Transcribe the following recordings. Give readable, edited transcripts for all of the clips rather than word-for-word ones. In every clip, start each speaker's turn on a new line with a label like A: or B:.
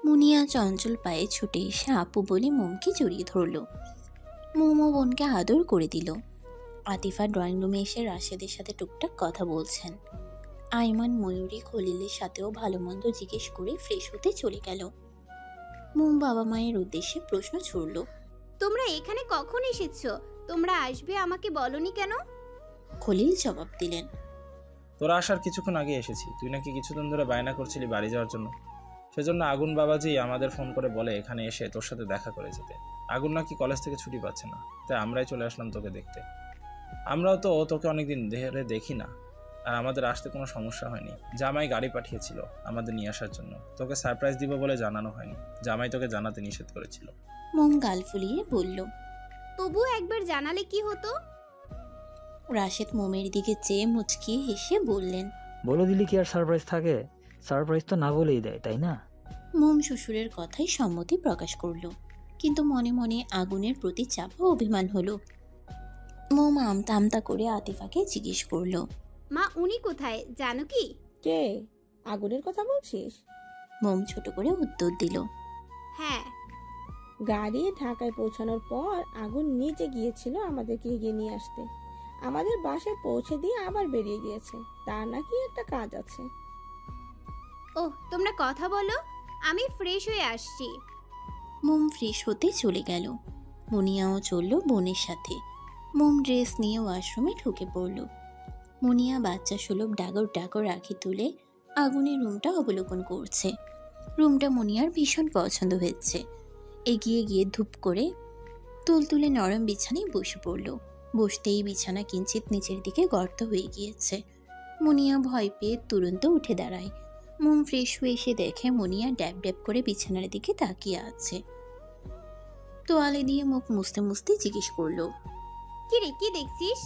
A: মুনিয়া চঞ্চল পায়ে ছুটে এসে আপু বলে মোমকে জড়িয়ে ধরল। মোমো বোনকে আদর করে দিল। আতিফা ড্রয়িং রুমে এসে রাশেদের সাথে টুকটাক কথা বলছেন। আইমান, ময়ূরী, খলিলের সাথেও ভালো মন্দ জিজ্ঞেস করে ফ্রেশ হতে চলে গেল। মোম বাবা মায়ের উদ্দেশ্যে প্রশ্ন ছুড়ল,
B: তোমরা এখানে কখন এসেছো? তোমরা আসবে আমাকে বলনি কেন?
A: খলিল জবাব দিলেন,
C: তোরা আসার কিছুক্ষণ আগে এসেছি। তুই নাকি কিছুদিন ধরে বায়না করছিলি বাড়ি যাওয়ার জন্য। সেজন্য আগুন বাবাজি আমাদের ফোন করে বলে এখানে এসে তোর সাথে দেখা করে যেতে। আগুন নাকি কলেজ থেকে ছুটি পাচ্ছে না, তাই আমরাই চলে আসলাম তোকে দেখতে। আমরাও তো তোকে অনেকদিন ধরে দেখি না, আর আমাদের আসতে কোনো সমস্যা হয়নি। জামাই গাড়ি পাঠিয়েছিল আমাদের নিয়ে আসার জন্য। তোকে সারপ্রাইজ দিব বলে জানানো হয়নি। জামাই তোকে জানাতে নিষেধ করেছিল।
A: মোম গাল ফুলিয়ে বলল,
B: তবুও একবার জানালে কি হতো?
A: রাশেদ মোমের দিকে চেয়ে মুচকিয়ে হেসে বললেন,
D: বলে দিলি কি আর সারপ্রাইজ থাকে? সারপ্রাইজ তো না বলেই দেয়, তাই না?
A: মোম শ্বশুরের কথাই সম্মতি প্রকাশ করল, কিন্তু মনে মনে আগুনের প্রতি চাপা অভিমান হলো। মোম আমতা আমতা করে আতিফাকে জিজ্ঞেস করল,
B: মা উনি কোথায় জানো কি?
E: কে? আগুনের কথা বলছিস?
A: মোম ছোট করে উত্তর দিল,
B: হ্যাঁ।
E: গাড়ি ঢাকায় পৌঁছানোর পর আগুন নিচে গিয়েছিল আমাদেরকে এগিয়ে নিয়ে আসতে। আমাদের বাসায় পৌঁছে দিয়ে আবার বেরিয়ে গিয়েছে। তার নাকি একটা কাজ আছে।
B: ওহ, তোমরা কথা বলো, আমি ফ্রেশ হয়ে আসছি।
A: মোম ফ্রেশ হতে চলে গেল। মুনিয়াও চলল বোনের সাথে। মোম ড্রেস নিয়ে ওয়াশরুমে ঢুকে পড়ল। মুনিয়া বাচ্চা সুলভ ডাগর ডাগর আঁখি তুলে আগুনের রুমটা অবলোকন করছে। রুমটা মুনিয়ার ভীষণ পছন্দ হয়েছে। এগিয়ে গিয়ে ধূপ করে তুলতুলে নরম বিছানায় বসে পড়ল। বসতেই বিছানা কিঞ্চিত নিচের দিকে গর্ত হয়ে গিয়েছে। মুনিয়া ভয় পেয়ে তুরন্ত উঠে দাঁড়ায়। মোম ফ্রেশ হয়ে এসে দেখে মুনিয়া ড্যাব ড্যাব করে বিছানার দিকে তাকিয়ে আছে। তোয়ালে দিয়ে মুখ মুছতে মুছতে জিজ্ঞেস করলো,
B: কি রে, কি দেখছিস?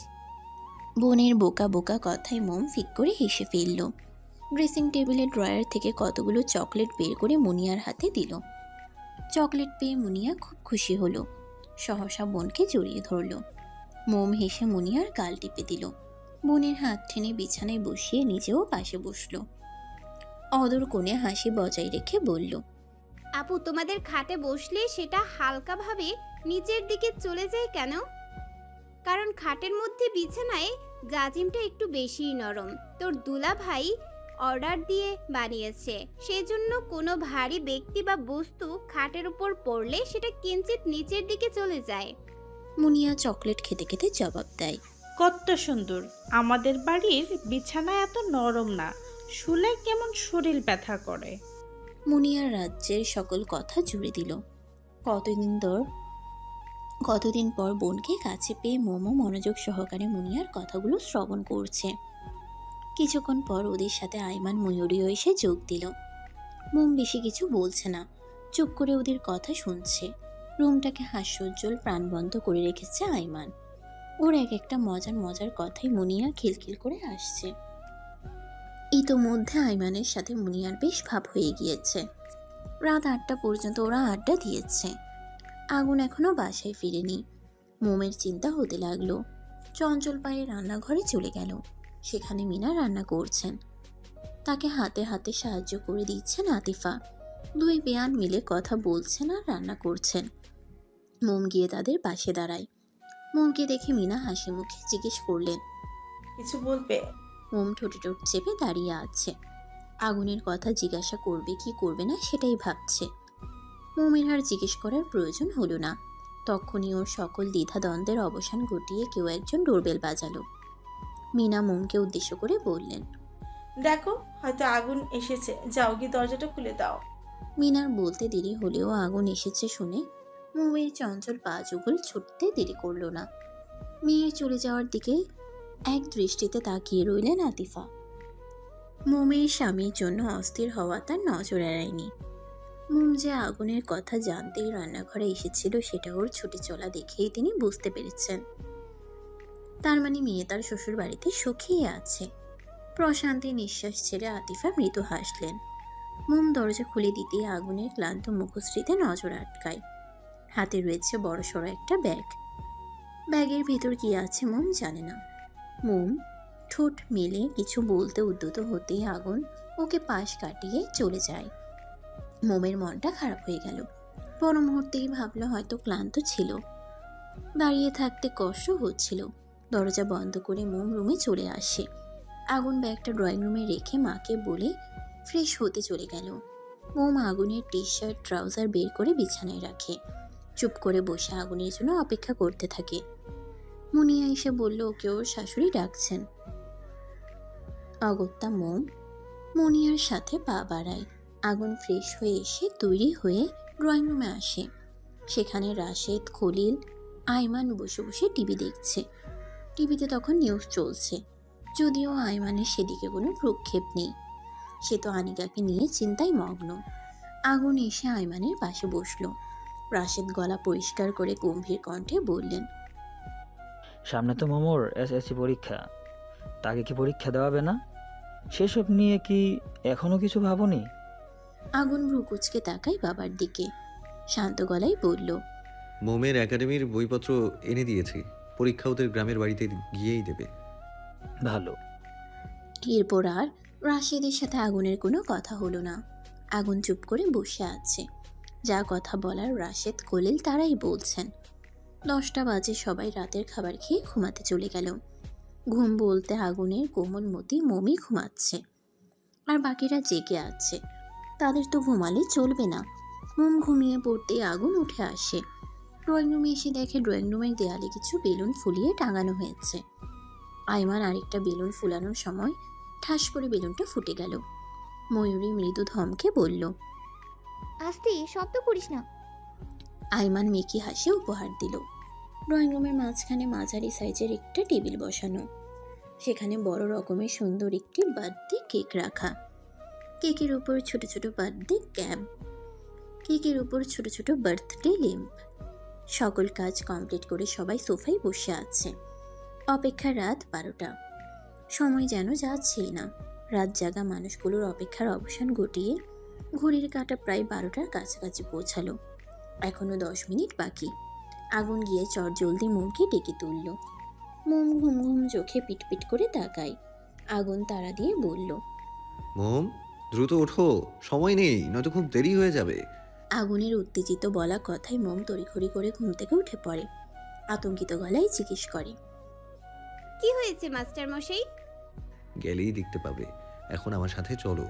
A: বোনের বোকা বোকা কথায় মোম ফিক করে হেসে ফেলল। ড্রেসিং টেবিলের ড্রয়ার থেকে কতগুলো চকলেট বের করে মুনিয়ার হাতে দিল। চকলেট পেয়ে মুনিয়া খুব খুশি হলো। সহসা বোনকে জড়িয়ে ধরল। মোম হেসে মুনিয়ার গাল টিপে দিল। বোনের হাত টেনে বিছানায় বসিয়ে নিজেও পাশে বসল। অদর কোণে হাসি বজায় রেখে বলল,
B: আপু, তোমাদের খাটে বসলে সেটা হালকাভাবে নিচের দিকে চলে যায় কেন? কারণ খাটের মধ্যে বিছানায় জাজিমটা একটু বেশিই নরম। তোর দুলা ভাই অর্ডার দিয়ে বানিয়েছে, সেই জন্য কোনো ভারী ব্যক্তি বা বস্তু খাটের উপর পড়লে সেটা কিঞ্চিত নিচের দিকে চলে যায়।
A: মুনিয়া চকলেট খেতে খেতে জবাব দেয়,
F: কত সুন্দর। আমাদের বাড়ির বিছানা এত নরম না, শুলে কেমন শরীর ব্যথা করে।
A: মুনিয়ার রাজ্যের সকল কথা জুড়ে দিল। কতদিন পর বোনকে কাছে পেয়ে মোমো মনোযোগ সহকারে মুনিয়ার কথাগুলো শ্রবণ করছে। কিছুক্ষণ পর ওদের সাথে আইমান, ময়ূরীও এসে যোগ দিল। মোম বেশি কিছু বলছে না, চুপ করে ওদের কথা শুনছে। রুমটাকে হাস্যোজ্জ্বল প্রাণবন্ত করে রেখেছে আইমান। ওর এক একটা মজার মজার কথাই মুনিয়া খিলখিল করে আসছে। ইতোমধ্যে আইমানের সাথে মুনিয়ার বেশ ভাব হয়ে গিয়েছে। রাত 8টা পর্যন্ত ওরা আড্ডা দিয়েছে। আগুন এখনো বাসায় ফিরেনি। মোমের চিন্তা হতে লাগলো। চঞ্চল পায়ে রান্নাঘরে চলে গেল। সেখানে মিনা রান্না করছেন। তাকে হাতে হাতে সাহায্য করে দিচ্ছেন আতিফা। দুই বেয়ান মিলে কথা বলছেন আর রান্না করছেন। মোম গিয়ে তাদের পাশে দাঁড়ায়। মোমকে দেখে মিনা হাসি মুখে জিজ্ঞেস করলেন,
G: কিছু বলবে?
A: মোম ঠোঁটে ঠোঁট চেপে দাঁড়িয়ে আছে। আগুনের কথা জিজ্ঞাসা করবে কি করবে না সেটাই ভাবছে। মোমের আর জিজ্ঞেস করার প্রয়োজন হলো না। তখনই ওর সকল দ্বিধাদ্বন্দ্বের অবসান ঘটিয়ে কেউ একজন ডোরবেল বাজালো। মিনা মোমকে উদ্দেশ্য করে বললেন,
G: দেখো, হয়তো আগুন এসেছে, যাও গিয়ে দরজাটা খুলে দাও।
A: মিনার বলতে দেরি হলেও আগুন এসেছে শুনে মোমের চঞ্চল পা যুগল ছুটতে দেরি করল না। মেয়ের চলে যাওয়ার দিকে এক দৃষ্টিতে তাকিয়ে রইলেন আতিফা। মোমের স্বামীর জন্য অস্থির হওয়া তার নজর এড়ায়নি। মোম যে আগুনের কথা জানতেই রান্নাঘরে এসেছিল সেটা ওর ছুটে চলা দেখেই তিনি বুঝতে পেরেছেন। তার মানে মেয়ে তার শ্বশুর বাড়িতে সুখেই আছে। প্রশান্তি নিঃশ্বাস ছেড়ে আতিফা মৃদু হাসলেন। মোম দরজা খুলে দিতে আগুনের ক্লান্ত মুখশ্রীতে নজর আটকায়। হাতে রয়েছে বড়সড় একটা ব্যাগ। ব্যাগের ভিতর কি আছে মোম জানে না। মোম ঠোঁট মেলে কিছু বলতে উদ্যত হতেই আগুন ওকে পাশ কাটিয়ে চলে যায়। মোমের মনটা খারাপ হয়ে গেল। পর মুহূর্তেই ভাবলো হয়তো ক্লান্ত ছিল, দাঁড়িয়ে থাকতে কষ্ট হচ্ছিল। দরজা বন্ধ করে মোম রুমে চলে আসে। আগুন ব্যাগটা ড্রয়িং রুমে রেখে মাকে বলে ফ্রেশ হতে চলে গেল। মোম আগুনের টি শার্ট ট্রাউজার বের করে বিছানায় রাখে। চুপ করে বসে আগুনের জন্য অপেক্ষা করতে থাকে। মুনিয়া এসে বলল ওকে ওর শাশুড়ি ডাকছেন। অগত্যা মোম মুনিয়ার সাথে পা বাড়ায়। আগুন ফ্রেশ হয়ে এসে তৈরি হয়ে ড্রয়িং রুমে আসে। সেখানে রাশেদ, খলিল, আইমান বসে বসে টিভি দেখছে। টিভিতে তখন নিউজ চলছে, যদিও আইমানের সেদিকে কোনো প্রক্ষেপ নেই। সে তো আনিকাকে নিয়ে চিন্তায় মগ্ন। আগুন এসে আইমানের পাশে বসলো। রাশেদ গলা পরিষ্কার করে গম্ভীর কণ্ঠে বললেন,
D: সামনে তো মোমোর এসএসসি পরীক্ষা, তাকে কি পরীক্ষা দেওয়াবে না? সেসব নিয়ে কি এখনো কিছু ভাবনি?
A: আগুন ভ্রুকুচকে তাকায় বাবার দিকে, শান্ত গলায় বলল,
H: মোমের একাডেমির বইপত্র এনে দিয়েছি, পরীক্ষা ওদের গ্রামের বাড়িতে গিয়েই দেবে।
D: ভালো।
A: এরপর আর রাশেদের সাথে আগুনের কোনো কথা হলো না। আগুন চুপ করে বসে আছে। যা কথা বলার রাশেদ, খলিল তারাই বলছেন। 10টা বাজে সবাই রাতের খাবার খেয়ে ঘুমাতে চলে গেল। ঘুম বলতে আগুনের কোমলমতি মমি ঘুমাচ্ছে, আর বাকিরা জেগে আছে। তাদের তো ঘুমালে চলবে না। মোম ঘুমিয়ে পড়তে আগুন উঠে আসে। ড্রয়িং রুমে এসে দেখে ড্রয়িং রুমের দেয়ালে কিছু বেলুন ফুলিয়ে টাঙানো হয়েছে। আইমান আরেকটা বেলুন ফুলানোর সময় ঠাস করে বেলুনটা ফুটে গেল। ময়ূরী মৃদু ধমকে বলল,
I: আস্তে, শব্দ করিস না।
A: আইমান মেকি হাসি উপহার দিল। ড্রয়িং রুমের মাঝখানে মাঝারি সাইজের একটা টেবিল বসানো। সেখানে বড় রকমের সুন্দর একটি বার্থডে কেক রাখা। কেকের উপর ছোট ছোট বার্থডে ক্যাপ, কেকের উপর ছোট ছোট বার্থডে ল্যাম্প। সকল কাজ কমপ্লিট করে সবাই সোফায় বসে আছে। অপেক্ষা রাত 12টা। সময় যেন যাচ্ছেই না। রাত জাগা মানুষগুলোর অপেক্ষার অবসান ঘটিয়ে ঘড়ির কাঁটা প্রায় 12টার কাছাকাছি পৌঁছালো। এখনো 10 মিনিট বাকি। আগুন গিয়ে চটজলদি মোমকে ডেকে তুলল। মোম ঘুম ঘুম চোখে পিটপিট করে তাকায়। আগুন তাড়া দিয়ে বলল,
H: মোম, দ্রুত ওঠো, সময় নেই, নয়তো খুব দেরি হয়ে যাবে।
A: আগুনের উত্তেজিত বলা কথায় মোম তড়িঘড়ি করে ঘুম থেকে উঠে পড়ে। আতঙ্কিত গলায় জিজ্ঞেস করে,
B: কি হয়েছে মাস্টার মশাই?
H: গেলেই দেখতে পাবে, এখন আমার সাথে চলো।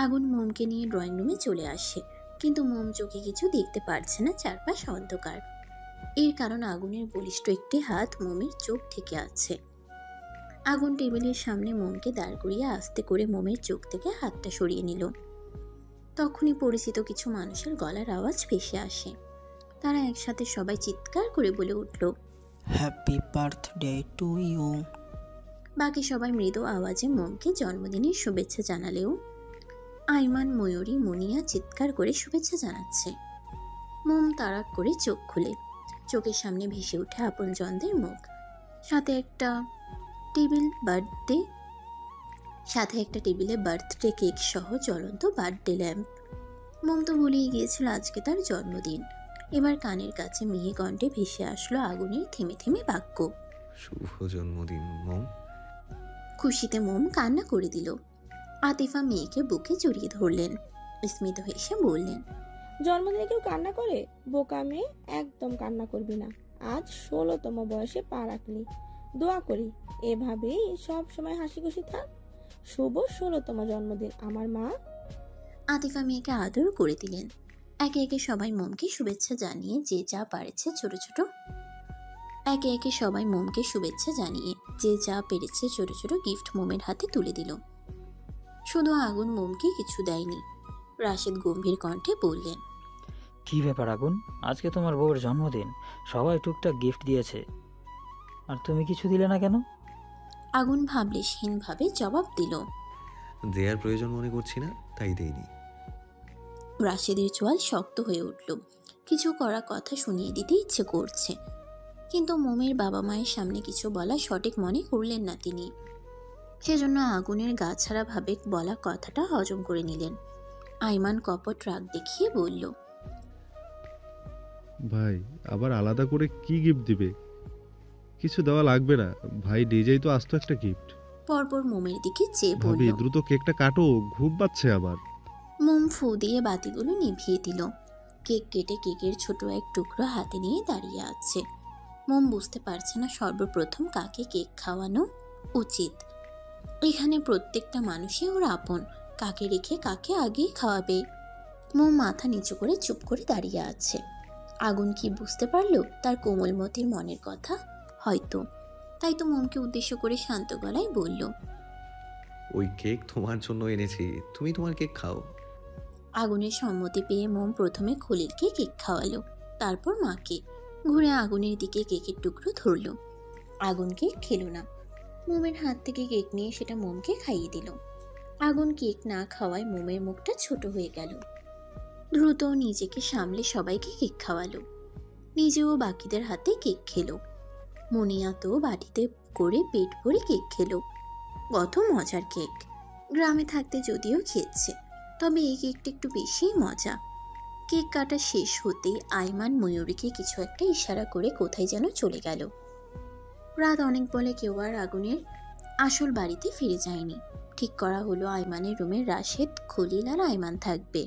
A: আগুন মোমকে নিয়ে ড্রয়িং রুমে চলে আসে, কিন্তু মোম চোখে কিছু দেখতে পারছে না। চারপাশ অন্ধকার। এর কারণ আগুনের বলিষ্ঠ একটি হাত মোমের চোখ থেকে আছে। আগুন টেবিলের সামনে মোমকে দাঁড় করিয়ে আস্তে করে মোমের চোখ থেকে হাতটা সরিয়ে নিল। তখনই পরিচিত কিছু মানুষের গলার আওয়াজ ভেসে আসে। তারা একসাথে সবাই চিৎকার করে বলে উঠল,
J: হ্যাপি বার্থডে টু ইউ।
A: বাকি সবাই মৃদু আওয়াজে মোমকে জন্মদিনের শুভেচ্ছা জানালেও আইমান, ময়ূরী, মুনিয়া চিৎকার করে শুভেচ্ছা জানাচ্ছে। মোম তাড়াক করে চোখ খুলে। চোখের সামনে ভেসে ওঠে আপনজনদের মুখ, সাথে একটা টেবিলে বার্থডে কেক সহ জ্বলন্ত বার্থডে ল্যাম্প। মোম তো ভুলেই গিয়েছিল আজকে তার জন্মদিন। এবার কানের কাছে মিহি কণ্ঠে ভেসে আসলো আগুনের থেমে থেমে বাক্য,
H: শুভ জন্মদিন মোম।
A: খুশিতে মোম কান্না করে দিল। আতিফা মেয়েকে বুকে জড়িয়ে ধরলেন। স্মিত হেসে বললেন,
E: জন্মদিনে কেউ কান্না করে? বোকা মেয়ে, একদম কান্না করবি না। আজ 16তম বয়সে পা রাখলি। দোয়া করি এভাবেই সব সময় হাসি খুশি থাক। শুভ 16তম জন্মদিন আমার মা।
A: আতিফা মেয়েকে আদর করে দিলেন। একে একে সবাই মোমকে শুভেচ্ছা জানিয়ে যে যা পেরেছে ছোট ছোট গিফট মোমের হাতে তুলে দিল। শুধু আগুন মোমকে কিছু দেয়নি। রাশেদ গম্ভীর কণ্ঠে বললেন,
D: কি ব্যাপার আগুন, আজকে তোমার বউয়ের জন্মদিন, সবাই টুকটাক গিফট দিয়েছে, আর তুমি কিছু দিলে না কেন?
A: আগুন ভাবলেশহীনভাবে জবাব দিল,
H: দেয়ার প্রয়োজন মনে করছি না, তাই দেইনি।
A: রাশেদের চোয়াল শক্ত হয়ে উঠল। কিছু করা কথা শুনিয়ে দিতে ইচ্ছে করছে, কিন্তু মোমের বাবা মায়ের সামনে কিছু বলা সঠিক মনে করলেন না তিনি। সেজন্য আগুনের গা ছাড়া ভাবে বলা কথাটা হজম করে নিলেন। আইমান কপট রাগ দেখিয়ে বলল,
K: ভাই আবার আলাদা করে কি গিফট দিবে? কিছু দেওয়া লাগবে না ভাই, নিজেই তো আস্ত একটা গিফট।
A: পরপর মোমের দিকে চেয়ে
K: ভাবি
A: বলল,
K: দ্রুত কেকটা কাটো, ঘুম পাচ্ছে আমার।
A: মোম মোম ফু দিয়ে বাতিগুলো নিভিয়ে দিল। কেক কেটে কেকের ছোট এক টুকরো হাতে নিয়ে দাঁড়িয়ে আছে। মোম বুঝতে পারছে না সর্বপ্রথম কাকে কেক খাওয়ানো উচিত। এখানে প্রত্যেকটা মানুষই ওর আপন, কাকে রেখে কাকে আগেই খাওয়াবে। মোম মাথা নিচু করে চুপ করে দাঁড়িয়ে আছে। আগুন কি বুঝতে পারলো তার কোমলমতির মনের কথা? হয়তো। তাই তো মোমকে উদ্দেশ্য করে শান্ত গলায় বলল,
H: ওই কেক তোমার জন্য এনেছি, তুমি তোমার কেক খাও।
A: আগুনের সম্মতি পেয়ে মোম প্রথমে খলিলকে কেক খাওয়ালো, তারপর মাকে। ঘুরে আগুনের দিকে কেকের টুকরো ধরল। আগুন কেক খেলো না। মোমের হাত থেকে কেক নিয়ে সেটা মোমকে খাইয়ে দিল। আগুন কেক না খাওয়ায় মোমের মুখটা ছোট হয়ে গেল। দ্রুত নিজেকে সামলে সবাইকে কেক খাওয়ালো, নিজেও বাকিদের হাতে কেক খেলো। মুনিয়া তো বাটিতে করে পেট ভরে কেক খেলো। কত মজার কেক! গ্রামে থাকতে যদিও খেয়েছে, তবে এই কেকটা একটু বেশিই মজা। কেক কাটা শেষ হতেই আইমান ময়ূরীকে কিছু একটা ইশারা করে কোথায় যেন চলে গেল। রাত অনেক বলে কেউ আর আগুনের আসল বাড়িতে ফিরে যায়নি। ঠিক করা হলো আইমানের রুমে রাশেদ, খলিল আর আইমান থাকবে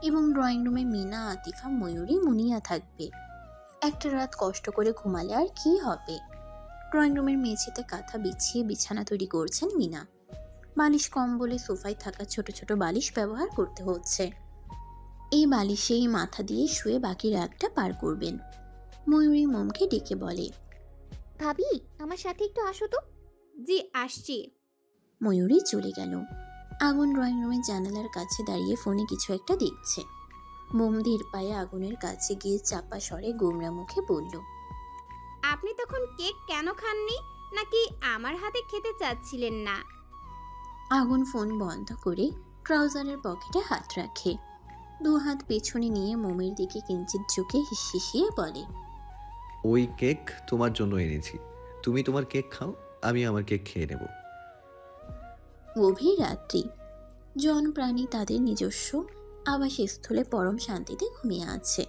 A: এবং ড্রয়িং রুমে মিনা, আতিফা, ময়ূরী, মুনিয়া থাকবে। একটা রাত কষ্ট করে ঘুমালে আর কি হবে। ড্রয়িং রুমের মেঝেতে কাঁথা বিছিয়ে বিছানা তৈরি করছেন মিনা। বালিশ কম বলে সোফায় থাকা ছোট ছোট বালিশ ব্যবহার করতে হচ্ছে। এই বালিশেই মাথা দিয়ে শুয়ে বাকি রাতটা পার করবেন। ময়ূরী মোমকে ডেকে বলে,
I: ভাবি আমার সাথে একটু আসো তো।
B: জি আসছি।
A: ময়ূরী চলে গেল। আগুন ড্রয়িং রুমের জানালার কাছে দাঁড়িয়ে ফোনে কিছু একটা দেখছে। মোম ধীর পায়ে আগুনের কাছে গিয়ে চাপা স্বরে গোমরা মুখে বলল,
B: আপনি তখন কেক কেন খাননি? নাকি আমার হাতে খেতে চাচ্ছিলেন না?
A: আগুন ফোন বন্ধ করে ট্রাউজারের পকেটে হাত রাখে। দু হাত পেছনে নিয়ে মোমের দিকে কিঞ্চিত ঝুঁকে হিসিয়ে বলে,
H: ওই কেক তোমার জন্য এনেছি, তুমি তোমার কেক খাও, আমি আমার কেক খেয়ে নেব।
A: গভীর রাত্রি। জন প্রাণী তাদের নিজস্ব আবাসস্থলে পরম শান্তিতে ঘুমিয়ে আছে।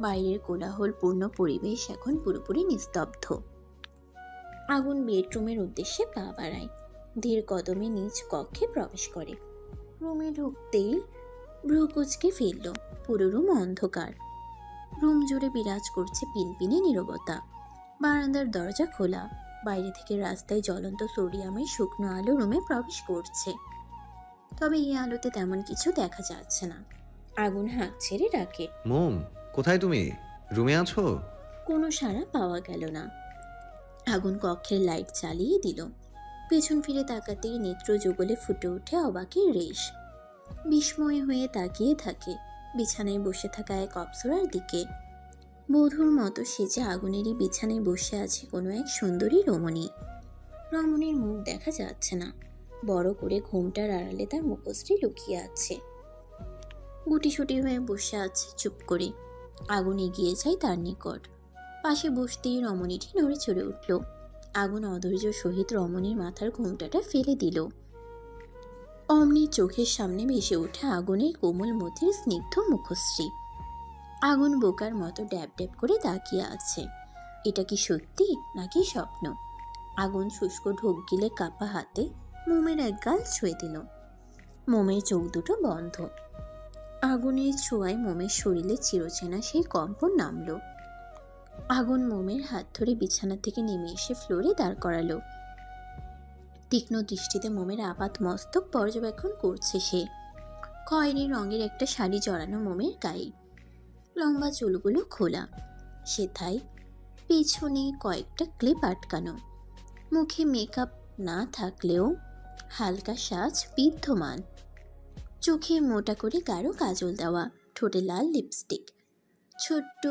A: বাইরের কোলাহলপূর্ণ পরিবেশ এখন পুরোপুরি নিস্তব্ধ। আগুন বেডরুমের উদ্দেশ্যে পা বাড়ায়, ধীর কদমে নিজ কক্ষে প্রবেশ করে। রুমে ঢুকতেই ভ্রু কুঁচকে ফেলল। পুরো রুম অন্ধকার। রুম জুড়ে বিরাজ করছে পিনপিনে নীরবতা। বারান্দার দরজা খোলা। বাইরে থেকে রাস্তায় জ্বলন্ত সোডিয়ামের শুকনো আলো রুমে প্রবেশ করছে। তবে এই আলোতে তেমন কিছু দেখা যাচ্ছে না। আগুন হাঁক ছেড়ে ডাকে,
H: মোম কোথায় তুমি? রুমে আছো?
A: কোনো সাড়া পাওয়া গেল না। আগুন কক্ষের লাইট চালিয়ে দিল। পেছন ফিরে তাকাতেই নেত্র যুগলে ফুটে ওঠে অবাকের রেশ। বিস্ময় হয়ে তাকিয়ে থাকে বিছানায় বসে থাকা এক অপ্সরার দিকে। বধূর মতো সেজে আগুনেরই বিছানায় বসে আছে কোনো এক সুন্দরী রমণী। রমণীর মুখ দেখা যাচ্ছে না। বড় করে ঘোমটার আড়ালে তার মুখশ্রী লুকিয়ে আছে। গুটিসুটি হয়ে বসে আছে চুপ করে। আগুন এগিয়ে যায় তার নিকট। পাশে বসতেই রমণীটি নড়ে চড়ে উঠল। আগুন অধৈর্য সহিত রমণীর মাথার ঘোমটাটা ফেলে দিল। অমনি চোখের সামনে ভেসে ওঠে আগুনের কোমল মতির স্নিগ্ধ মুখশ্রী। আগুন বোকার মতো ড্যাব ড্যাব করে তাকিয়ে আছে। এটা কি সত্যি নাকি স্বপ্ন? আগুন শুষ্ক ঢোক গিলে কাপা হাতে মোমের এক গাল ছুঁয়ে দিল। মোমের চোখ দুটো বন্ধ। আগুনের ছোঁয়ায় মোমের শরীরে চিরচেনা সেই কম্পন নামল। আগুন মোমের হাত ধরে বিছানা থেকে নেমে এসে ফ্লোরে দাঁড় করালো। তীক্ষ্ণ দৃষ্টিতে মোমের আপাত মস্তক পর্যবেক্ষণ করছে সে। খয়েরি রঙের একটা শাড়ি জড়ানো মোমের গায়ে। লম্বা চুলগুলো খোলা, সেথায় পেছনে কয়েকটা ক্লিপ আটকানো। মুখে মেকআপ না থাকলেও হালকা সাজ বিদ্যমান। চোখে মোটা করে গাঢ় কাজল দেওয়া, ঠোঁটে লাল লিপস্টিক। ছোট্ট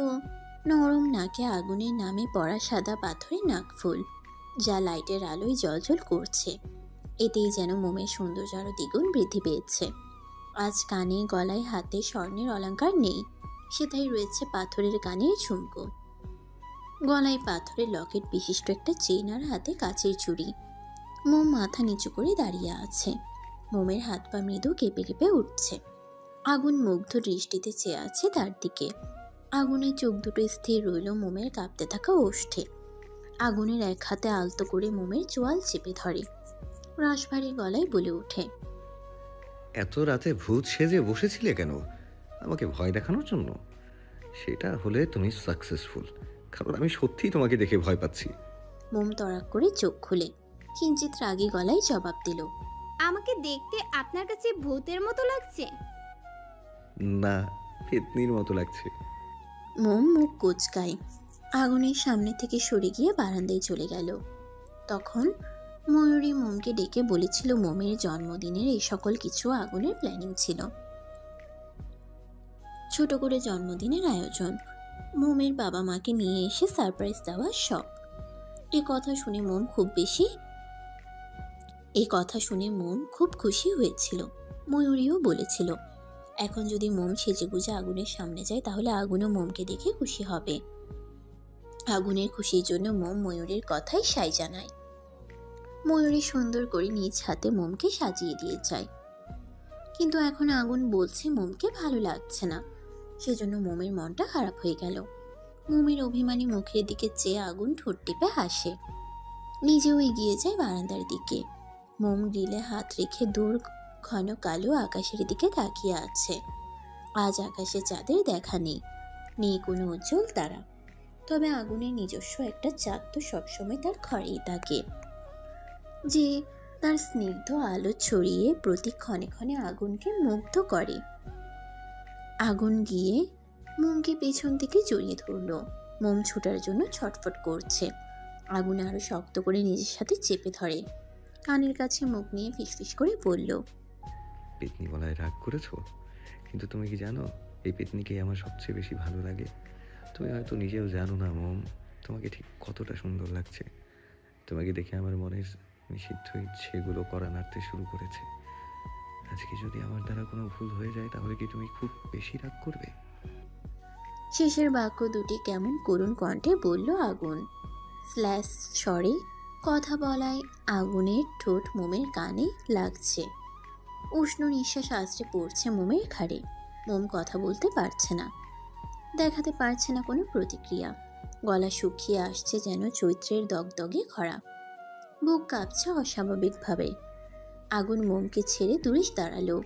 A: নরম নাকে আগুনের নামে পড়া সাদা পাথরের নাকফুল, যা লাইটের আলোয় জ্বলজ্বল করছে। এতেই যেন মোমের সৌন্দর্য আরও দ্বিগুণ বৃদ্ধি পেয়েছে। আজ কানে গলায় হাতে স্বর্ণের অলংকার নেই, সেটাই রয়েছে পাথরের কানের ঝুমকো। গলায় পাথরের লকেট বিশিষ্ট একটা চেন আর হাতে কাচের চুড়ি। মোম মাথা নিচু করে দাঁড়িয়ে আছে। মোমের হাত পা মৃদু কেঁপে কেঁপে উঠছে। আগুন মুগ্ধ দৃষ্টিতে চেয়ে আছে তার দিকে। আগুনের চোখ দুটো স্থির রইল মোমের কাঁপতে থাকা ওষ্ঠে। আগুনের এক হাতে আলতো করে মোমের চোয়াল চেপে ধরে। রসভারী গলায় বলে ওঠে,
H: এত রাতে ভূত সেজে বসেছিলে কেন? আমাকে ভয় দেখানোর জন্য? সেটা হলে তুমি সাকসেসফুল, কারণ আমি সত্যিই তোমাকে দেখে ভয় পাচ্ছি।
A: মোম তড়াক করে চোখ খুলে কিঞ্চিত রাগী গলায় জবাব দিল,
B: আমাকে দেখতে আপনার কাছে ভূতের মতো লাগছে?
H: না, পেতনির মতো লাগছে।
A: মোম মুখ কোচকায় আগুনের সামনে থেকে সরে গিয়ে বারান্দায় চলে গেল। তখন ময়ূরী মোমকে ডেকে বলেছিল মোমের জন্মদিনের এই সকল কিছু আগুনের প্ল্যানিং ছিল। ছোট করে জন্মদিনের আয়োজন, মোমের বাবা মাকে নিয়ে এসে সারপ্রাইজ দেওয়ার শখ। এই কথা শুনে মোম খুব খুশি হয়েছিল। ময়ূরীও বলেছিল এখন যদি মোম সেজেগুজে আগুনের সামনে যায় তাহলে আগুনও মোমকে দেখে খুশি হবে। আগুনের খুশির জন্য মোম ময়ূরীর কথাই সায় জানায়। ময়ূরী সুন্দর করে নিজ হাতে মোমকে সাজিয়ে দিয়ে যায়, কিন্তু এখন আগুন বলছে মোমকে ভালো লাগছে না। সেজন্য মোমের মনটা খারাপ হয়ে গেল। মোমের অভিমানী মুখের দিকে চেয়ে আগুন ঠোঁট টিপে হাসে, নিজেও এগিয়ে যায় বারান্দার দিকে। মোম গ্রিলে হাত রেখে দূর ঘন কালো আকাশের দিকে তাকিয়ে আছে। আজ আকাশে চাঁদের দেখা নেই কোনো উজ্জ্বল তারা। তবে আগুনের নিজস্ব একটা চাঁদ তো সবসময় তার ঘরেই থাকে, যে তার স্নিগ্ধ আলো ছড়িয়ে প্রতি ক্ষণে ক্ষণে আগুনকে মুগ্ধ করে। আগুন গিয়ে মোমকে পেছন থেকে জড়িয়ে ধরল। মোম ছুটার জন্য ছটফট করছে। আগুন আরো শক্ত করে নিজের সাথে চেপে ধরে, কানের কাছে মুখ নিয়ে ফিসফিস করে বলল,
H: পেতনি বলায় রাগ করেছো, কিন্তু তুমি কি জানো এই পেতনিকে আমার সবচেয়ে বেশি ভালো লাগে? তুমি হয়তো নিজেও জানো না মোম, তোমাকে ঠিক কতটা সুন্দর লাগছে। তোমাকে দেখে আমার মনের নিষিদ্ধ ইচ্ছেগুলো করা নাড়তে শুরু করেছে। আজকে যদি আমার দ্বারা কোনো ভুল হয়ে যায় তাহলে কি তুমি খুব বেশি রাগ করবে?
A: শেষের বাক্য দুটি কেমন করুণ কণ্ঠে বলল আগুন। স্ল্যাশ স্বরে কথা বলায় আগুনের ঠোঁট মোমের কানে লাগছে। উষ্ণ নিঃশ্বাস আছড়ে পড়ছে মোমের ঘাড়ে। মোম কথা বলতে পারছে না, দেখাতে পারছে না কোনো প্রতিক্রিয়া। গলা শুকিয়ে আসছে যেন চৈত্রের দগদগে খরা। বুক কাঁপছে অস্বাভাবিকভাবে। আগুন মোমকে ছেড়ে দূরে দাঁড়ালো।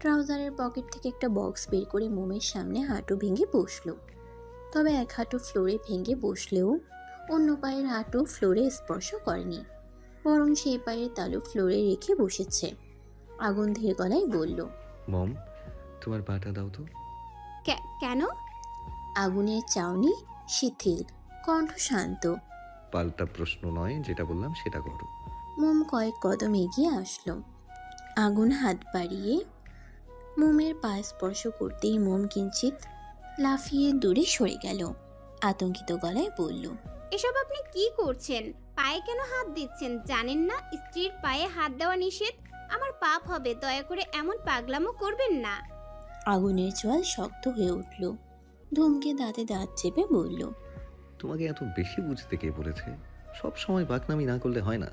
A: ট্রাউজারের পকেট থেকে একটা বক্স বের করে মোমের সামনে হাঁটু ভেঙে বসলো। তবে এক হাঁটু ফ্লোরে ভেঙে বসলেও অন্য পায়ের হাঁটু ফ্লোরে স্পর্শ করেনি, বরং সেই পায়ের তালু ফ্লোরে রেখে বসেছে। আগুন ধীর গলায় বলল,
H: মম, তোমার পাটা দাও তো।
B: কেন?
A: আগুনের চাউনি শিথিল, কণ্ঠ শান্ত।
H: পাল্টা প্রশ্ন নয়, যেটা বললাম সেটা করো।
A: মোম কয়েক কদম এগিয়ে আসলো। আগুন হাত বাড়িয়ে মোমের পা স্পর্শ করতেই মোম কিঞ্চিত লাফিয়ে দূরে সরে গেল। আতঙ্কিত গলায় বলল,
B: এসব আপনি কি করছেন? পায়ে কেন হাত দিচ্ছেন? জানেন না স্ত্রীর পায়ে হাত দেওয়া নিষেধ? আমার পাপ হবে, দয়া করে এমন পাগলামো করবেন না।
A: আগুনের চোয়াল শক্ত হয়ে উঠল। ধুমকে দাঁতে দাঁত চেপে বলল,
H: তোমাকে এত বেশি বুঝতে কে বলেছে? সব সময় বাকনামি না করলে হয় না।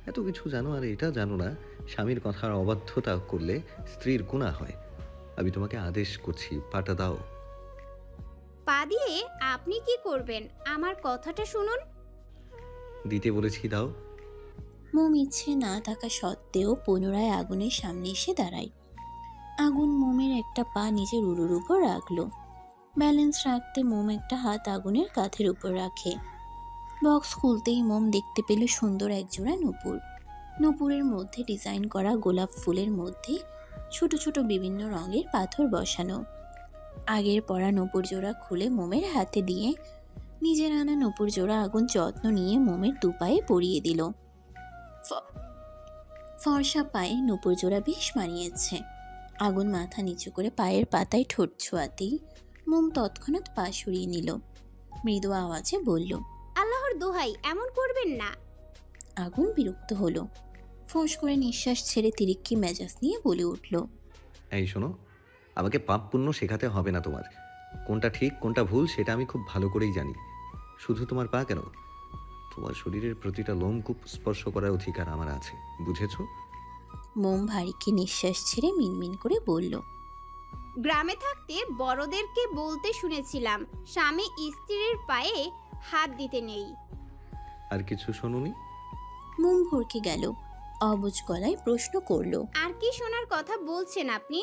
H: এত কিছু জানো আর এটা জানো না স্বামীর কথার অবাধ্যতা করলে স্ত্রীর গুনাহ হয়। আমি তোমাকে আদেশ করছি, পাটা দাও।
B: পা দিয়ে আপনি কি করবেন? আমার কথাটা শুনুন।
H: দিতে বলেছি, দাও।
A: মোম ইচ্ছে না থাকা সত্ত্বেও পুনরায় আগুনের সামনে এসে দাঁড়ায়। আগুন মোমের একটা পা নিজের উরুর উপর রাখলো। ব্যালেন্স রাখতে মোম একটা হাত আগুনের কাঁধের উপর রাখে। বক্স খুলতেই মোম দেখতে পেল সুন্দর একজোড়া নূপুর। নূপুরের মধ্যে ডিজাইন করা গোলাপ ফুলের মধ্যে ছোট ছোট বিভিন্ন রঙের পাথর বসানো। আগের পরা নূপুর জোড়া খুলে মোমের হাতে দিয়ে নিজের আনা নূপুর জোড়া আগুন যত্ন নিয়ে মোমের দুপায়ে পরিয়ে দিল। ফর্সা পায়ে নূপুর জোড়া বেশ মানিয়েছে। আগুন মাথা নিচু করে পায়ের পাতায় ঠোঁট ছোঁয়াতেই মোম তৎক্ষণাৎ পা সরিয়ে নিল। মৃদু আওয়াজে বলল,
B: আল্লাহর দোহাই, এমন করবেন না।
A: আগুন বিরক্ত হলো। ফোঁস করে নিঃশ্বাস ছেড়ে তিরিক্কি মেজাজ নিয়ে বলে উঠল,
H: এই শোনো, আমাকে পাপ পুণ্য শেখাতে হবে না তোমার। কোনটা ঠিক কোনটা ভুল সেটা আমি খুব ভালো করেই জানি। শুধু তোমার পা কেন, তোমার শরীরের প্রতিটা লোমকূপ স্পর্শ করার অধিকার আমার আছে, বুঝেছো?
A: মোম ভারীকে নিঃশ্বাস ছেড়ে মিনমিন করে বলল,
B: গ্রামে থাকতে বড়দেরকে বলতে শুনেছিলাম স্বামী স্ত্রীর পায়ে হাত দিতে নেই।
H: আর কিছু শোনোনি?
A: মোম ভরকে গেল। অবুঝ গলায় প্রশ্ন করলো।
B: আর কি শোনার কথা বলছেন আপনি?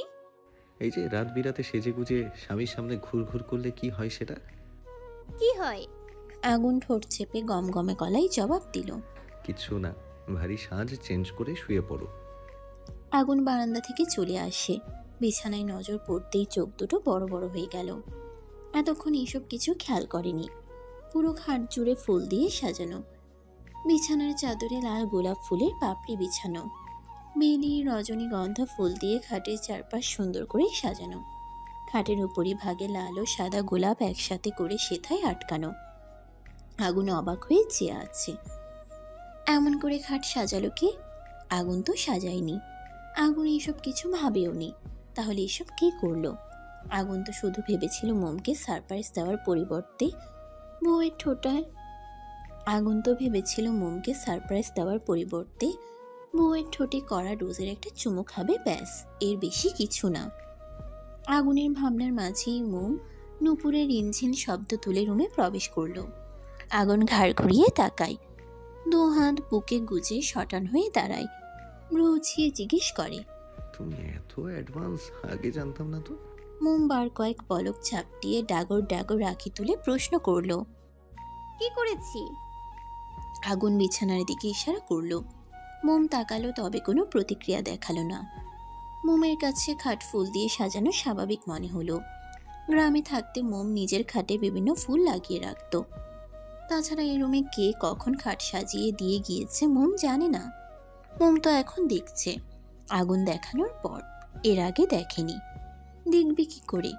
H: এই যে রাত বিরাতে সেজে গুজে স্বামীর সামনে ঘুর করলে কি হয় সেটা?
B: কি হয়?
A: আগুন ঠোঁট চেপে গমগমে গলায় জবাব দিল।
H: কিচ্ছু না, ভারী সাজ চেঞ্জ করে শুয়ে পড়ো।
A: আগুন বারান্দা থেকে চলে আসে। বিছানায় নজর পড়তেই চোখ দুটো বড় বড় হয়ে গেল। এতক্ষণ এসব কিছু খেয়াল করেনি। পুরো খাট জুড়ে ফুল দিয়ে সাজানো, বিছানার চাদরে লাল গোলাপ ফুলের পাপড়ি বিছানো, বেলি রজনীগন্ধা ফুল দিয়ে খাটের চারপাশ সুন্দর করে সাজানো, খাটের উপরি ভাগে লাল ও সাদা গোলাপ একসাথে করে সেথায় আটকানো। আগুন অবাক হয়ে চেয়ে আছে। এমন করে খাট সাজালো কে? আগুন তো সাজায়নি। আগুন এসব কিছু ভাবেও নি। তাহলে এসব কে করলো? আগুন তো শুধু ভেবেছিল মোমকে সারপ্রাইজ দেওয়ার পরিবর্তে বউয়ের ঠোঁটায় বউয়ের ঠোঁটে কড়া ডোজের একটা চুমু খাবে, ব্যাস, এর বেশি কিছু না। আগুনের ভাবনার মাঝেই মোম নুপুরের ইঞ্জিন শব্দ তুলে রুমে প্রবেশ করলো। আগুন ঘাড় ঘুরিয়ে তাকায়, দু হাত বুকে গুজে শটান হয়ে দাঁড়ায়, ভ্রু উছিয়ে জিজ্ঞেস করে,
H: তুমি এত অ্যাডভান্স, আগে জানতাম না তো।
A: মোম বার কয়েক পলক ঝাপটিয়ে ডাগর ডাগর রাখি তুলে প্রশ্ন করলো।
B: কি করেছি?
A: আগুন বিছানার দিকে ইশারা করলো। মোম তাকালো, তবে কোনো প্রতিক্রিয়া দেখালো না। মোমের কাছে খাট ফুল দিয়ে সাজানো স্বাভাবিক মনে হলো। গ্রামে থাকতে মোম নিজের খাটে বিভিন্ন ফুল লাগিয়ে রাখত। তাছাড়া এই রুমে কে কখন খাট সাজিয়ে দিয়ে গিয়েছে মোম জানে না। মোম তো এখন দেখছে, আগুন দেখানোর পর, এর আগে দেখেনি। দেখবে কি করে?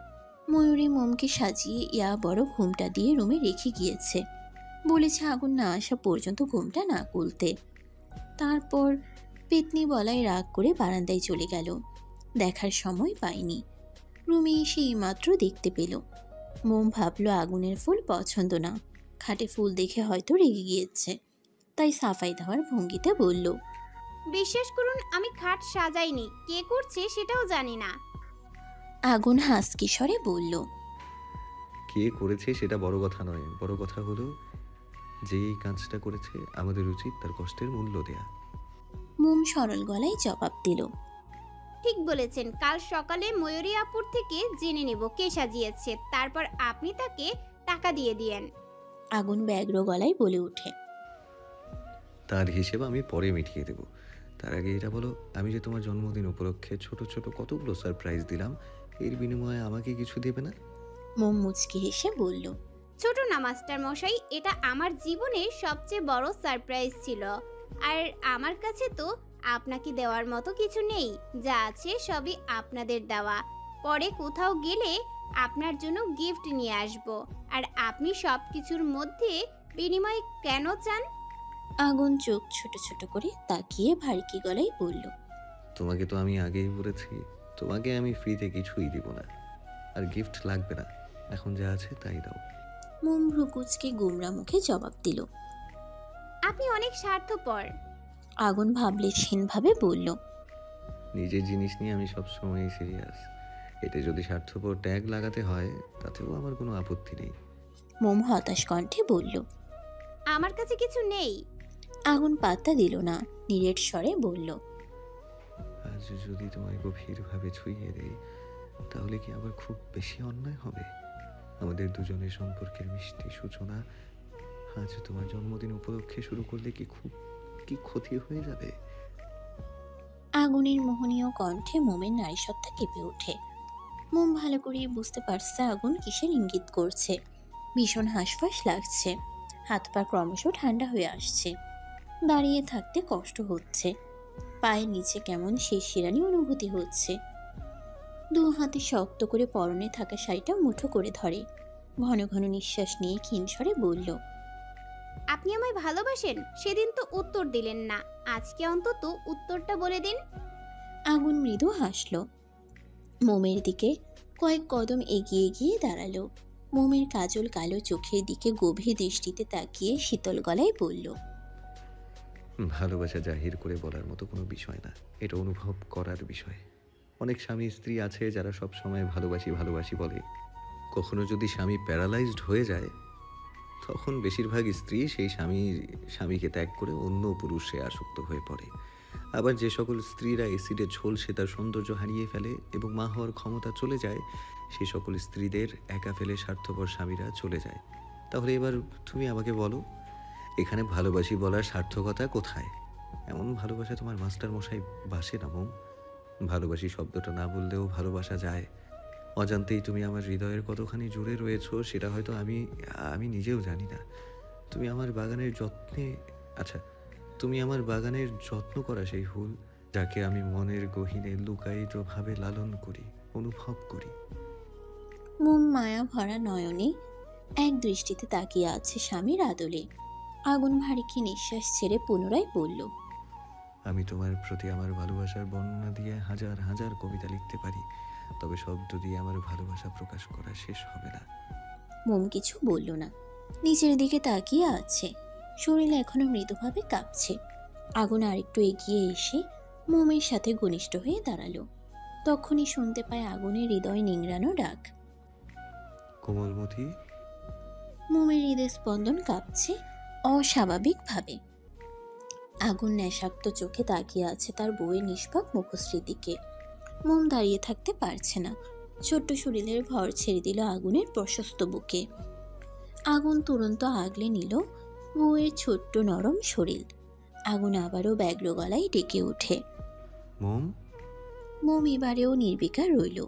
A: ময়ূরী মোমকে সাজিয়ে ইয়া বড় ঘুমটা দিয়ে রুমে রেখে গিয়েছে। বলেছে আগুন না আসা পর্যন্ত ঘুমটা না খুলতে। তারপর পেতনি বলায় রাগ করে বারান্দায় চলে গেল। দেখার সময় পায়নি। রুমে এসে মাত্র দেখতে পেল। মোম ভাবলো আগুনের ফুল পছন্দ না। খাটে ফুল দেখে হয়তো রেগে গিয়েছে, তাই সাফাই দেওয়ার ভঙ্গিতে বলল,
B: বিশ্বাস করুন, আমি খাট সাজাইনি। কে করছে সেটাও জানি না।
A: আগুন হাসকি স্বরে বলল,
H: কে করেছে সেটা বড় কথা নয়, বড় কথা হলো যে এই কাজটা করেছে আমাদের উচিত তার কষ্টের মূল্য দেয়া।
A: মোম সরল গলায় জবাব দিল,
B: ঠিক বলেছেন। কাল সকালে ময়ূরী আপুর থেকে জেনে নেব কে সাজিয়েছে, তারপর আপনি তাকে টাকা দিয়ে দিয়েন।
A: আগুন ব্যগ্র গলায় বলে ওঠে,
H: তার হিসেব আমি পরে মিটিয়ে দেব। তার আগে এটা বলো, আমি যে তোমার জন্মদিন উপলক্ষে ছোট ছোট কতগুলো সারপ্রাইজ দিলাম, এর বিনিময়ে আমাকে কিছু দেবে না?
A: মোম মুচকি হেসে বলল,
B: ছোট না মাস্টার মশাই, এটা আমার জীবনের সবচেয়ে বড় সারপ্রাইজ ছিল। আর আমার কাছে তো আপনাকে দেওয়ার মতো কিছু নেই। যা আছে সবই আপনাদের দেওয়া। পরে কোথাও গেলে আপনার জন্য গিফট নিয়ে আসব। আর আপনি সব কিছুর মধ্যে বিনিময় কেন চান?
A: আগুন চোখ ছোট ছোট করে তাকিয়ে ভারী গলায় বলল,
H: তোমাকে তো আমি আগেই বলেছি, তোমাকে আমি ফ্রিতে কিছুই দিব না, আর গিফট লাগবে না। এখন যা আছে তাই দাও।
A: মোম ভ্রুকুচকে গুমরা মুখে জবাব দিল,
B: আপনি অনেক স্বার্থপর।
A: আগুন ভাবে বলল,
H: নিজের জিনিস নিয়ে আমি সবসময় সিরিয়াস। এতে যদি স্বার্থপর ট্যাগ লাগাতে হয় তাতেও আমার কোনো আপত্তি নেই।
A: মোম হতাশ কণ্ঠে বলল,
B: আমার কাছে কিছু নেই।
A: আগুন পাত্তা দিল না, নিরেট স্বরে বলল,
H: আজ যদি তোমায় গভীরভাবে ছুঁয়ে দেই তাহলে কি আবার খুব বেশি অন্যায় হবে? আমাদের দুজনের সম্পর্কের মিষ্টি সূচনা আজ তোমার জন্মদিন উপলক্ষে শুরু করলে কি ক্ষতি হয়ে যাবে?
A: আগুনের মোহনীয় কণ্ঠে মোমের নারীসত্তা কেঁপে ওঠে। মোম ভালো করে বুঝতে পারছে আগুন কিসের ইঙ্গিত করছে। ভীষণ হাঁসফাঁস লাগছে, হাত পা ক্রমশ ঠান্ডা হয়ে আসছে। দাঁড়িয়ে থাকতে কষ্ট হচ্ছে, পায়ের নিচে কেমন শিরশিরানি অনুভূতি হচ্ছে। দু হাতে শক্ত করে পরনে থাকা শাড়িটা মুঠো করে ধরে, ঘন ঘন নিঃশ্বাস নিয়ে ক্ষীণ স্বরে বলল,
B: আপনি আমায় ভালোবাসেন? সেদিন তো উত্তর দিলেন না, আজকে অন্তত উত্তরটা বলে দিন।
A: আগুন মৃদু হাসল। মোমের দিকে কয়েক কদম এগিয়ে গিয়ে দাঁড়ালো। মোমের কাজল কালো চোখের দিকে গভীর দৃষ্টিতে তাকিয়ে শীতল গলায় বলল,
H: ভালোবাসা জাহির করে বলার মতো কোনো বিষয় না, এটা অনুভব করার বিষয়। অনেক স্বামী স্ত্রী আছে যারা সব সময় ভালোবাসি ভালোবাসি বলে। কখনো যদি স্বামী প্যারালাইজড হয়ে যায় তখন বেশিরভাগ স্ত্রী সেই স্বামীকে ত্যাগ করে অন্য পুরুষে আসক্ত হয়ে পড়ে। আবার যে সকল স্ত্রীরা এসিডে ঝলসে তার সৌন্দর্য হারিয়ে ফেলে এবং মা হওয়ার ক্ষমতা চলে যায়, সেই সকল স্ত্রীদের একা ফেলে স্বার্থপর স্বামীরা চলে যায়। তাহলে এবার তুমি আমাকে বলো, এখানে ভালোবাসি বলার সার্থকতা কোথায়? এমন ভালোবাসা তোমার মাস্টার মশাই বাসে না মোম। ভালোবাসি শব্দটা না বললেও ভালোবাসা যায়। অজান্তেই তুমি আমার হৃদয়ের কতখানি জুড়ে রয়েছো সেটা হয়তো আমি নিজেও জানি না। তুমি আমার বাগানের যত্ন করা সেই ফুল, যাকে আমি মনের গহীনে লুকায়িতভাবে লালন করি, অনুভব করি।
A: মোম মায়া ভরা নয়নে এক দৃষ্টিতে তাকিয়ে আছে স্বামীর আদলে। আগুন ভারী নিঃশ্বাস ছেড়ে পুনরায় বলল,
H: আমি তোমার প্রতি আমার ভালোবাসার বর্ণনা দিয়ে হাজার হাজার কবিতা লিখতে পারি, তবে শব্দ দিয়ে আমার ভালোবাসা প্রকাশ করা শেষ হবে না।
A: মোম কিছু বলল না, নিচের দিকে তাকিয়ে আছে। শরীর এখনো মৃদুভাবে কাঁপছে। আগুন আরেকটু এগিয়ে এসে মোমের সাথে ঘনিষ্ঠ হয়ে দাঁড়ালো। তখনই শুনতে পায় আগুনের হৃদয় নিংড়ানো ডাক,
H: কোমলমতি।
A: মোমের হৃদয় স্পন্দন কাঁপছে অস্বাভাবিকভাবে। আগুন নেশাক্ত চোখে তাকিয়ে আছে তার বউয়ের নিষ্পাপ মুখশ্রীর দিকে। মোম দাঁড়িয়ে থাকতে পারছে না। ছোট্ট শরীরের ভর ছেড়ে দিল আগুনের প্রশস্ত বুকে। আগুন তুরন্ত আগলে নিল বউয়ের ছোট্ট নরম শরীর। আগুন আবারও ব্যগ্র গলায় ডেকে ওঠে,
H: মোম।
A: মোম এবারেও নির্বিকার রইল।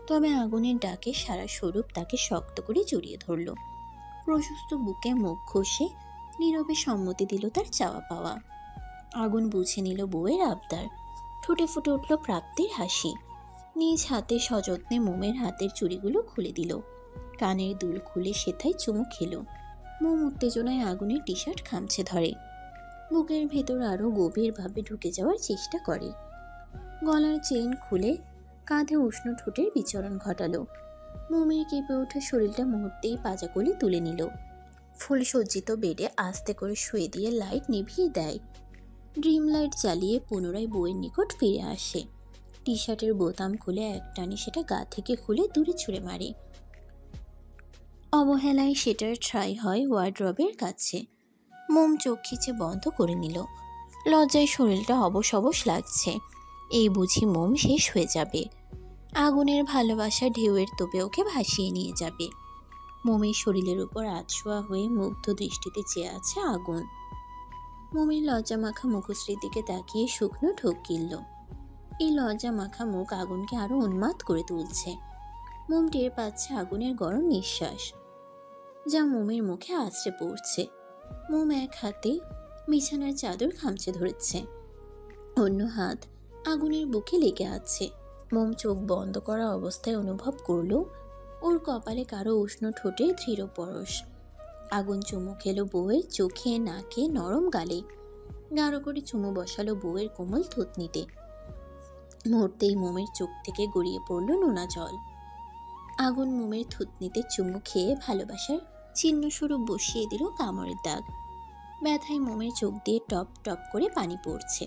A: তবে আগুনের ডাকে সারা স্বরূপ তাকে শক্ত করে জড়িয়ে ধরল। প্রশস্ত বুকে মুখ ঘষে নীরবে সম্মতি দিল তার চাওয়া পাওয়া। আগুন বুঝে নিল বউয়ের আবদার। ঠোঁটে ফুটে উঠল প্রাপ্তির হাসি। নিজ হাতে সযত্নে মোমের হাতের চুড়িগুলো খুলে দিল। কানের দুল খুলে সেথায় চুমু খেল। মোম উত্তেজনায় আগুনের টি শার্ট খামছে ধরে। বুকের ভেতর আরো গভীরভাবে ঢুকে যাওয়ার চেষ্টা করে। গলার চেইন খুলে কাঁধে উষ্ণ ঠোঁটের বিচরণ ঘটালো। মোমের কেঁপে ওঠা শরীরটা মুহূর্তেই পাজাকলি তুলে নিল। ফুলসজ্জিত বেডে আস্তে করে শুয়ে দিয়ে লাইট নিভিয়ে দেয়। ড্রিম লাইট জ্বালিয়ে পুনরায় বউয়ের নিকট ফিরে আসে। টি শার্টের বোতাম খুলে একটানে সেটা গা থেকে খুলে দূরে ছুঁড়ে মারে। অবহেলায় সেটার ট্রাই হয় ওয়ার্ড্রবের কাছে। মোম চোখ খিচে বন্ধ করে নিল। লজ্জায় শরীরটা অবশ অবশ লাগছে। এই বুঝি মোম শেষ হয়ে যাবে। আগুনের ভালোবাসা ঢেউয়ের তোপে ওকে ভাসিয়ে নিয়ে যাবে। মোমের শরীরের উপর আধশোয়া হয়ে মুগ্ধ দৃষ্টিতে চেয়ে আছে আগুন। মোমের লজ্জা মাখা মুখশ্রীর দিকে তাকিয়ে শুকনো ঢোক গিলল। এই লজ্জা মাখা মুখ আগুনকে আরো উন্মাদ করে তুলছে। মোম টের পাচ্ছে আগুনের গরম নিঃশ্বাস, যা মোমের মুখে আছড়ে পড়ছে। মোম এক হাতে বিছানার চাদর খামচে ধরেছে, অন্য হাত আগুনের বুকে লেগে আছে। মোম চোখ বন্ধ করা অবস্থায় অনুভব করল ওর কপালে কারো উষ্ণ ঠোঁটে দৃঢ় পরশ। আগুন চুমু খেলো বউয়ের চোখে, নাকে, নরম গালে। গাঢ় করে চুমু বসালো বউয়ের কোমল থুতনিতে। মুহূর্তেই মোমের চোখ থেকে গড়িয়ে পড়ল নোনা জল। আগুন মোমের থুতনিতে চুমু খেয়ে ভালোবাসার চিহ্নস্বরূপ বসিয়ে দিল কামড়ের দাগ। ব্যথায় মোমের চোখ দিয়ে টপ টপ করে পানি পড়ছে।